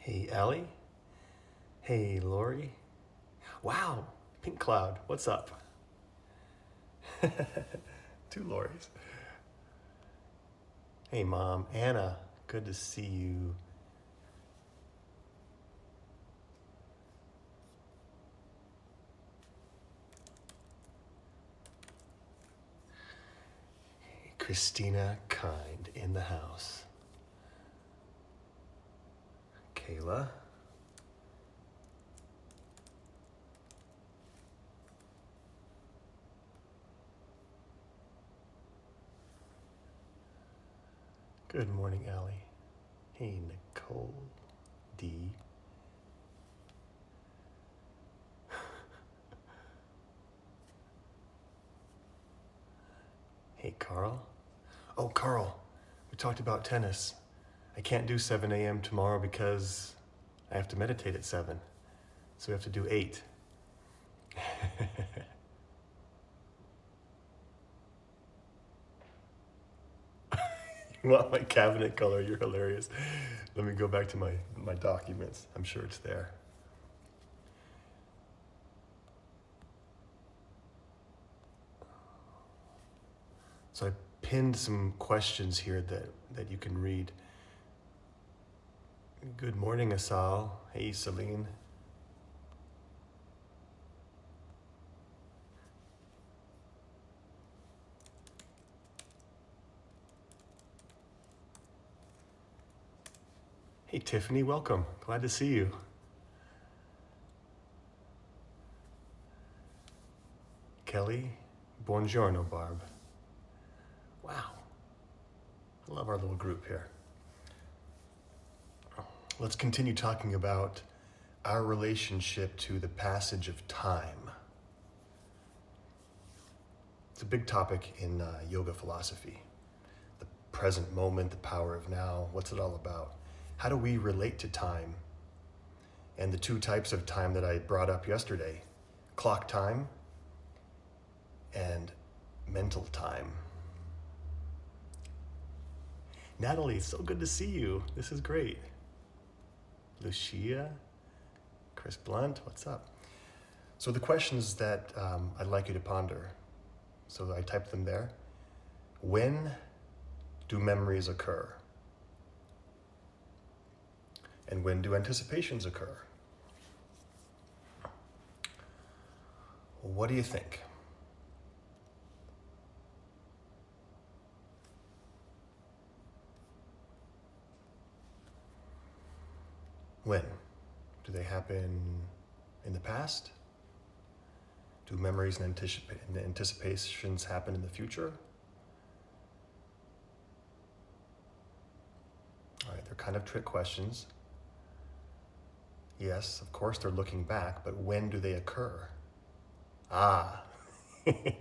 Hey, Allie. Hey, Lori. Wow, Pink Cloud, what's up? Two Loris. Hey, Mom. Anna, good to see you. Hey, Christina Kind in the house. Kayla. Good morning, Allie. Hey, Nicole. D. Hey, Carl. Oh, Carl, we talked about tennis. I can't do 7 a.m. tomorrow because I have to meditate at 7. So we have to do 8. You want my cabinet color? You're hilarious. Let me go back to my documents. I'm sure it's there. So I pinned some questions here that you can read. Good morning, Asal. Hey, Celine. Hey, Tiffany, welcome. Glad to see you. Kelly, buongiorno, Barb. Wow. I love our little group here. Let's continue talking about our relationship to the passage of time. It's a big topic in yoga philosophy. The present moment, the power of now, what's it all about? How do we relate to time? And the two types of time that I brought up yesterday, clock time and mental time. Natalie, so good to see you. This is great. Lucia, Chris Blunt, what's up? So the questions that I'd like you to ponder. So I typed them there. When do memories occur? And when do anticipations occur? What do you think? When? Do they happen in the past? Do memories and anticipations happen in the future? All right, they're kind of trick questions. Yes, of course they're looking back, but when do they occur? Ah,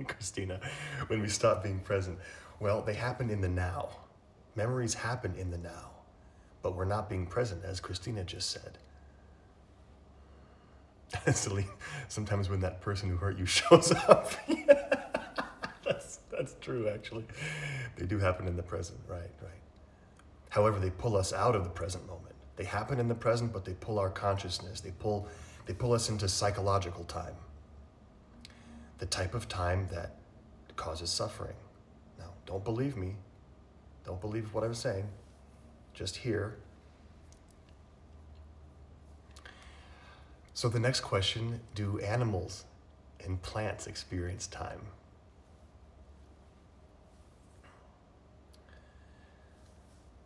Christina, when we stop being present. Well, they happen in the now. Memories happen in the now, but we're not being present, as Christina just said. Celine, sometimes when that person who hurt you shows up. That's true, actually. They do happen in the present, right. However, they pull us out of the present moment. They happen in the present, but they pull our consciousness. They pull us into psychological time. The type of time that causes suffering. Now, don't believe me. Don't believe what I'm saying. Just hear. So the next question, do animals and plants experience time?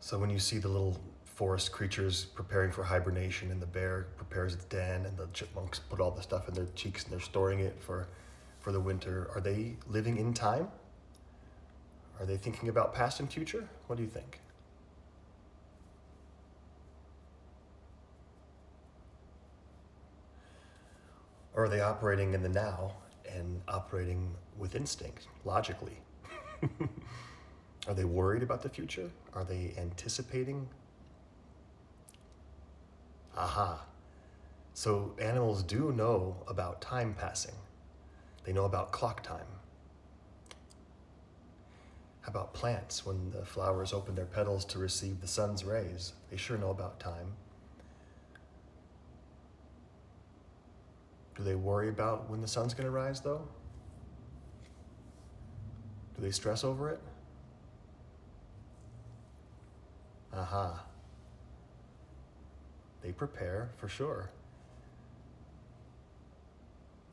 So when you see the little forest creatures preparing for hibernation and the bear prepares its den and the chipmunks put all the stuff in their cheeks and they're storing it for the winter, are they living in time? Are they thinking about past and future? What do you think? Or are they operating in the now and operating with instinct, logically? Are they worried about the future? Are they anticipating? Aha. So animals do know about time passing. They know about clock time. How about plants? When the flowers open their petals to receive the sun's rays, they sure know about time. Do they worry about when the sun's going to rise, though? Do they stress over it? Aha. They prepare, for sure.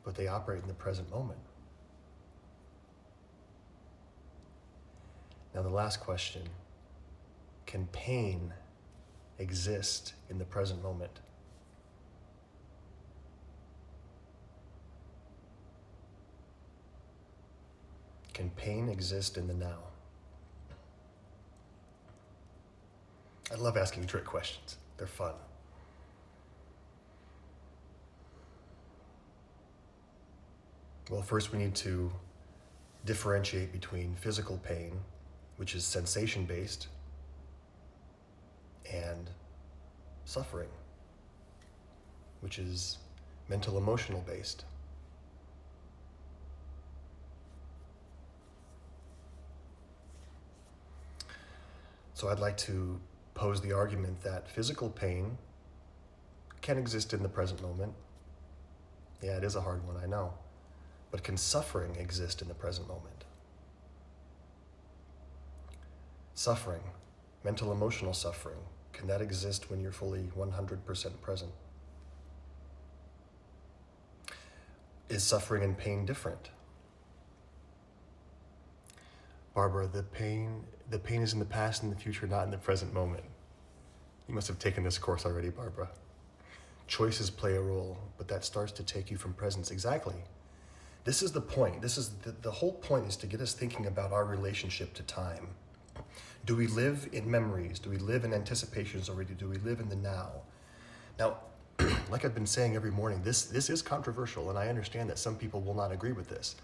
But they operate in the present moment. Now, the last question. Can pain exist in the present moment? Can pain exist in the now? I love asking trick questions. They're fun. Well, first we need to differentiate between physical pain, which is sensation-based, and suffering, which is mental emotional based. So I'd like to pose the argument that physical pain can exist in the present moment. Yeah, it is a hard one, I know. But can suffering exist in the present moment? Suffering, mental emotional suffering, can that exist when you're fully 100% present? Is suffering and pain different? Barbara, the pain is in the past and the future, not in the present moment. You must have taken this course already, Barbara. Choices play a role, but that starts to take you from presence. Exactly. This is the point. This is the whole point, is to get us thinking about our relationship to time. Do we live in memories? Do we live in anticipations, or do we live in the now? Now, like I've been saying every morning, this is controversial, and I understand that some people will not agree with this.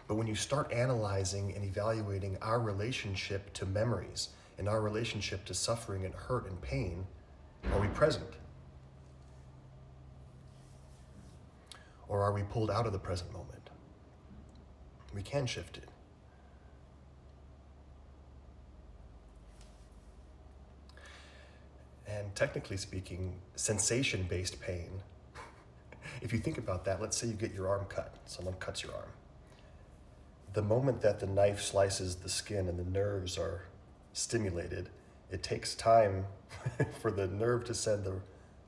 But when you start analyzing and evaluating our relationship to memories and our relationship to suffering and hurt and pain, are we present? Or are we pulled out of the present moment? We can shift it. And technically speaking, sensation-based pain, if you think about that, let's say you get your arm cut, someone cuts your arm. The moment that the knife slices the skin and the nerves are stimulated, it takes time for the nerve to send the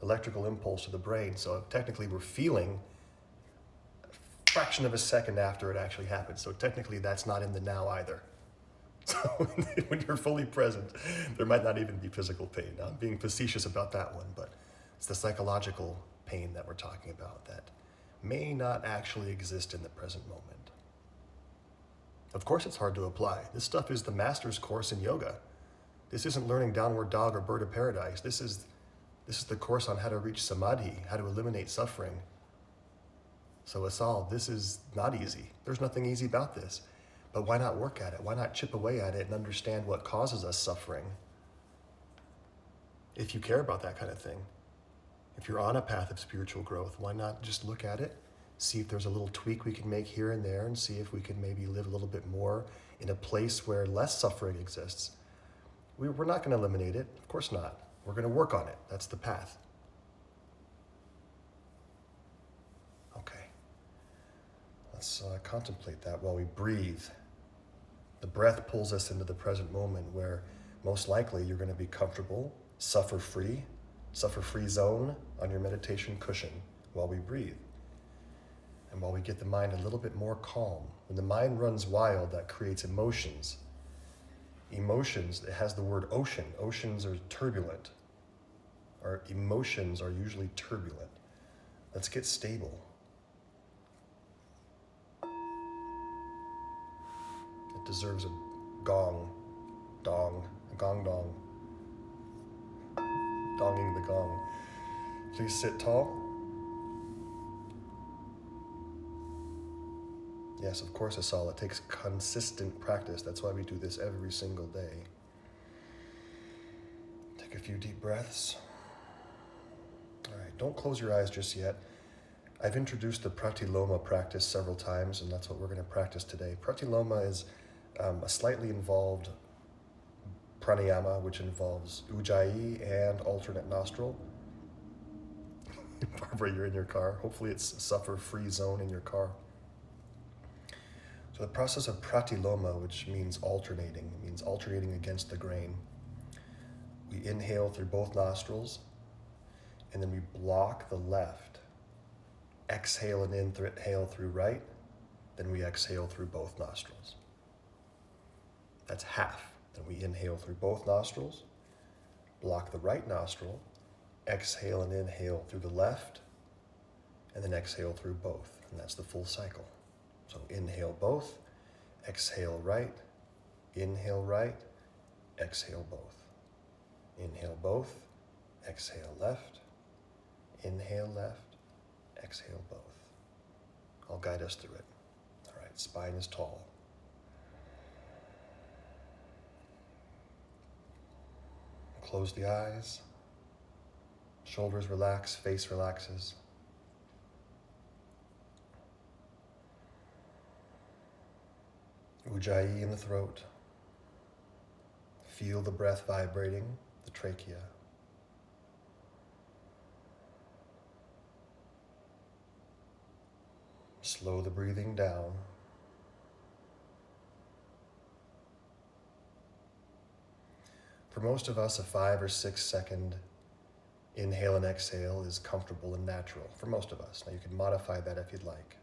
electrical impulse to the brain. So technically we're feeling a fraction of a second after it actually happens. So technically that's not in the now either. So when you're fully present, there might not even be physical pain. Now, I'm being facetious about that one, but it's the psychological pain that we're talking about that may not actually exist in the present moment. Of course it's hard to apply. This stuff is the master's course in yoga. This isn't learning downward dog or bird of paradise. This is the course on how to reach samadhi, how to eliminate suffering. So this is not easy. There's nothing easy about this. But why not work at it? Why not chip away at it and understand what causes us suffering? If you care about that kind of thing. If you're on a path of spiritual growth, why not just look at it, see if there's a little tweak we can make here and there, and see if we can maybe live a little bit more in a place where less suffering exists. We're not going to eliminate it. Of course not. We're going to work on it. That's the path. Okay. Let's contemplate that while we breathe. The breath pulls us into the present moment where most likely you're going to be comfortable, suffer-free zone on your meditation cushion while we breathe. And while we get the mind a little bit more calm. When the mind runs wild, that creates emotions. Emotions, it has the word ocean. Oceans are turbulent. Our emotions are usually turbulent. Let's get stable. It deserves a gong, dong, a gong dong. Donging the gong. Please sit tall. Yes, of course, Asal. It takes consistent practice. That's why we do this every single day. Take a few deep breaths. All right, don't close your eyes just yet. I've introduced the pratiloma practice several times, and that's what we're going to practice today. Pratiloma is a slightly involved pranayama, which involves ujjayi and alternate nostril. Barbara, you're in your car. Hopefully it's a suffer-free zone in your car. So the process of pranayama, which means alternating, it means alternating against the grain. We inhale through both nostrils, and then we block the left. Exhale and inhale through right, then we exhale through both nostrils. That's half. Then we inhale through both nostrils, block the right nostril, exhale and inhale through the left, and then exhale through both. And that's the full cycle. So inhale both, exhale right, exhale both. Inhale both, exhale left, inhale left, exhale both. I'll guide us through it. All right, spine is tall. Close the eyes. Shoulders relax, face relaxes. Ujjayi in the throat. Feel the breath vibrating the trachea. Slow the breathing down. For most of us, a 5 or 6 second inhale and exhale is comfortable and natural for most of us. Now you can modify that if you'd like.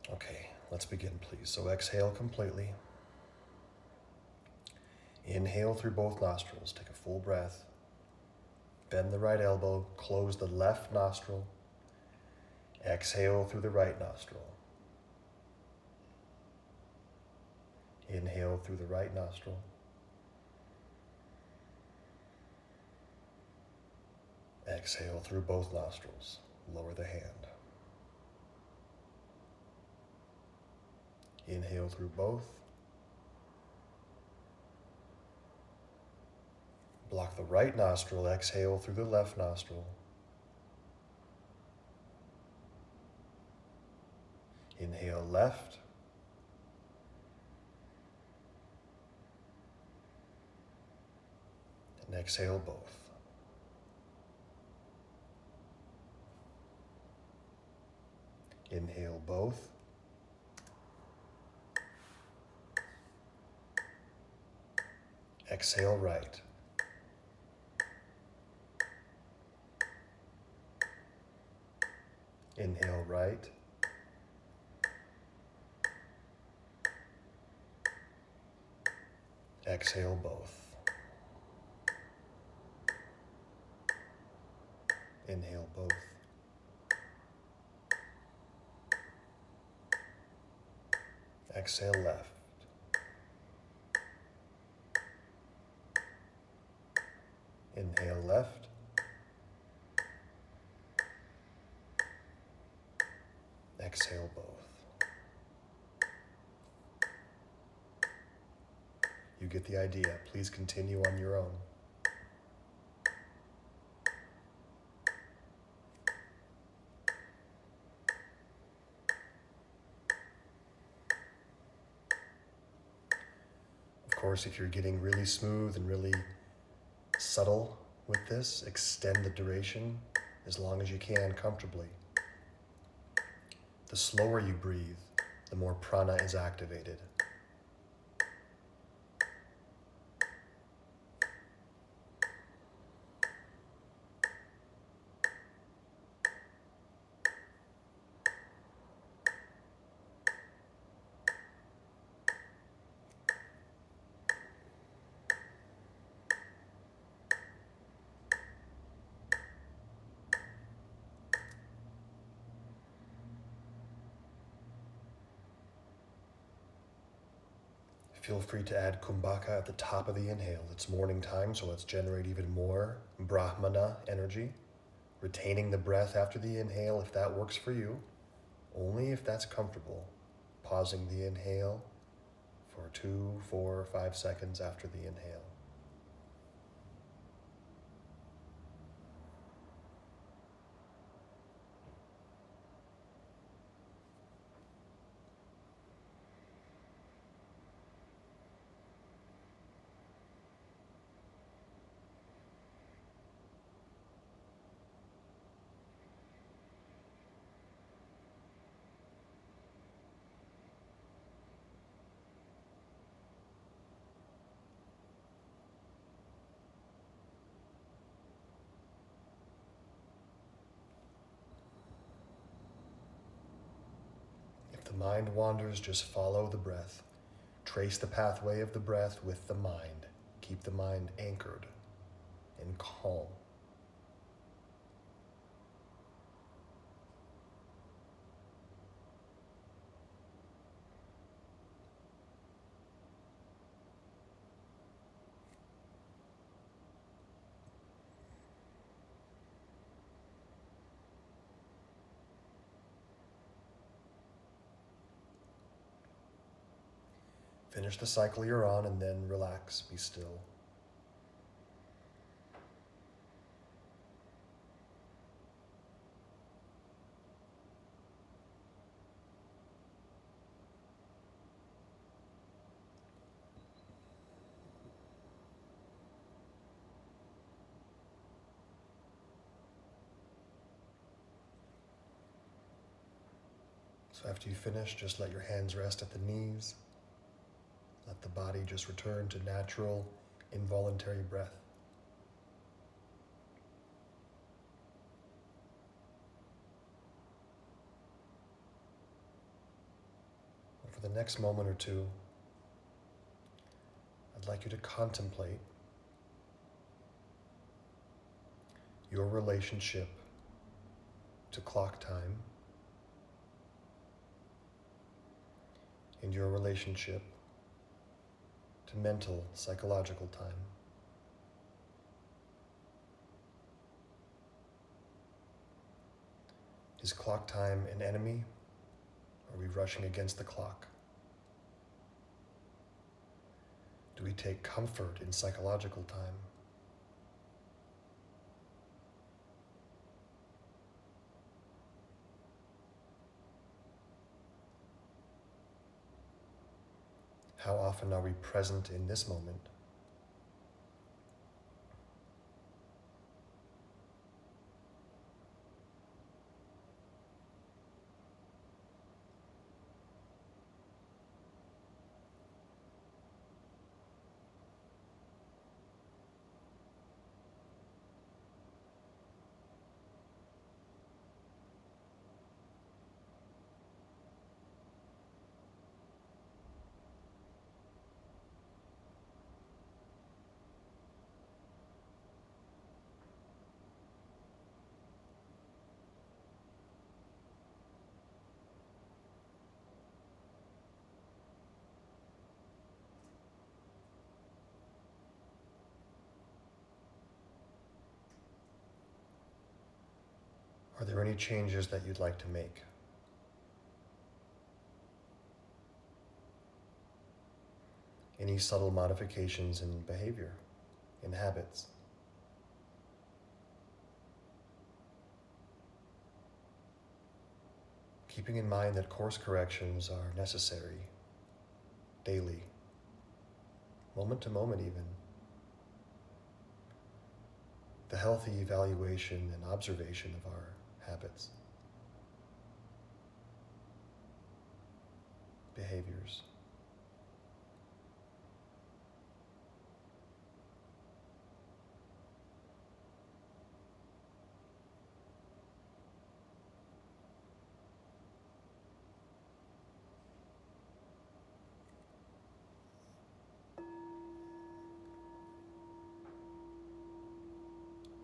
Okay, let's begin, please. So exhale completely. Inhale through both nostrils. Take a full breath. Bend the right elbow. Close the left nostril. Exhale through the right nostril. Inhale through the right nostril. Exhale through both nostrils. Lower the hand. Inhale through both. Block the right nostril. Exhale through the left nostril. Inhale left. And exhale both. Inhale both. Exhale right. Inhale right. Exhale both. Inhale both. Exhale left. Inhale left. Exhale both. You get the idea. Please continue on your own. Of course, if you're getting really smooth and really subtle with this, extend the duration as long as you can comfortably. The slower you breathe, the more prana is activated. Feel free to add kumbhaka at the top of the inhale. It's morning time, so let's generate even more brahmana energy. Retaining the breath after the inhale if that works for you, only if that's comfortable. Pausing the inhale for 2, 4, 5 seconds after the inhale. mind wanders, just follow the breath. Trace the pathway of the breath with the mind. Keep the mind anchored and calm. Finish the cycle you're on and then relax, be still. So after you finish, just let your hands rest at the knees. Let the body just return to natural, involuntary breath. And for the next moment or two, I'd like you to contemplate your relationship to clock time and your relationship to mental, psychological time. Is clock time an enemy? Are we rushing against the clock? Do we take comfort in psychological time? How often are we present in this moment? Are there any changes that you'd like to make? Any subtle modifications in behavior, in habits? Keeping in mind that course corrections are necessary, daily, moment to moment even. The healthy evaluation and observation of our habits, behaviors.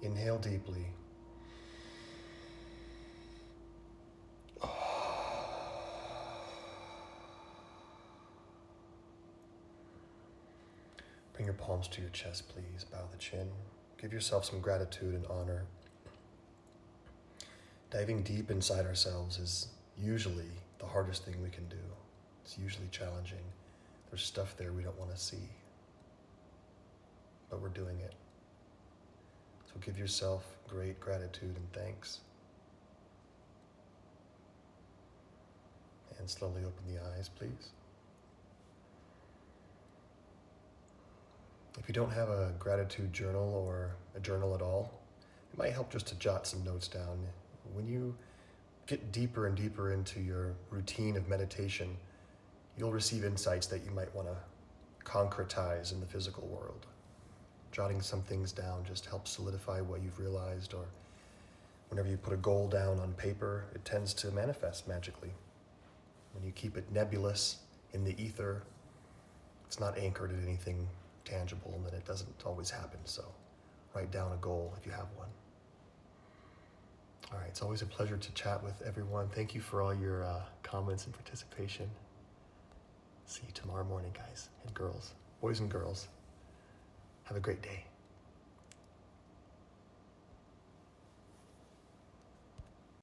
Inhale deeply. Bring your palms to your chest, please. Bow the chin. Give yourself some gratitude and honor. Diving deep inside ourselves is usually the hardest thing we can do. It's usually challenging. There's stuff there we don't want to see, but we're doing it. So give yourself great gratitude and thanks. And slowly open the eyes, please. If you don't have a gratitude journal or a journal at all, it might help just to jot some notes down. When you get deeper and deeper into your routine of meditation, you'll receive insights that you might want to concretize in the physical world. Jotting some things down just helps solidify what you've realized, or whenever you put a goal down on paper, it tends to manifest magically. When you keep it nebulous in the ether, it's not anchored in anything tangible, and then it doesn't always happen. So write down a goal if you have one. All right, it's always a pleasure to chat with everyone. Thank you for all your comments and participation. See you tomorrow morning, guys and girls, boys and girls. Have a great day.